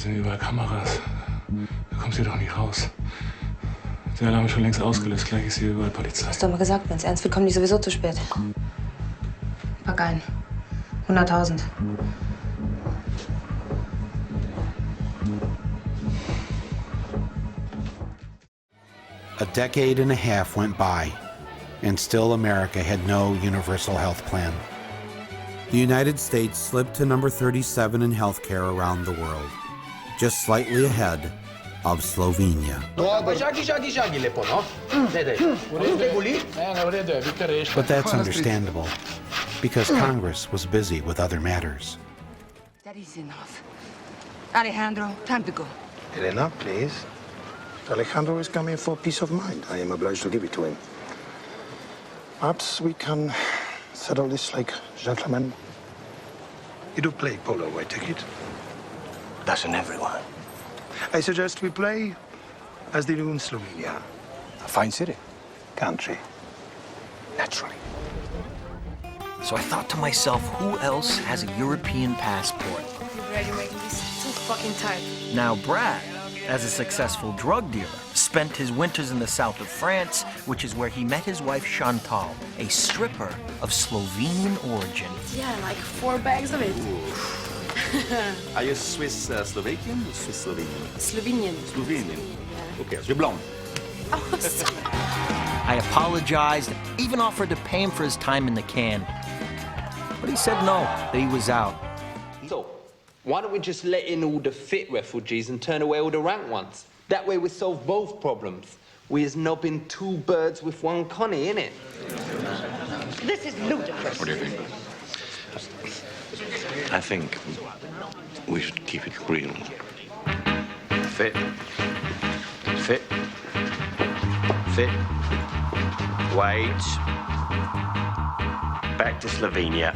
sind überall Kameras. Da kommt sie doch nicht raus. Der Alarm ist schon längst ausgelöst. Gleich ist hier überall Polizei. Hast du mal gesagt, wenn's ernst wird, kommen die sowieso zu spät. Pack ein. 100.000. A decade and a half went by, and still America had no universal health plan. The United States slipped to number 37 in healthcare around the world, just slightly ahead of Slovenia. But that's understandable, because Congress was busy with other matters. That is enough. Alejandro, time to go. Elena, please. Alejandro is coming for peace of mind. I am obliged to give it to him. Perhaps we can settle this like gentlemen. You do play polo, I take it? Doesn't everyone? I suggest we play as they do in Slovenia. A fine city. Country. Naturally. So I thought to myself, who else has a European passport? You're making this too fucking tight. Now Brad, as a successful drug dealer, spent his winters in the south of France, which is where he met his wife Chantal, a stripper of Slovenian origin. Yeah, like 4 bags of it. Are you Swiss Slovakian or Swiss Slovenian? Slovenian. Slovenian. Okay, so you're blonde. Oh, stop. I apologized, even offered to pay him for his time in the can. But he said no, that he was out. So, why don't we just let in all the fit refugees and turn away all the rank ones? That way we solve both problems. We is knobbing 2 birds with 1 Connie, innit? This is ludicrous. What do you think? I think we should keep it real. Fit. Fit. Fit. Wait. Back to Slovenia.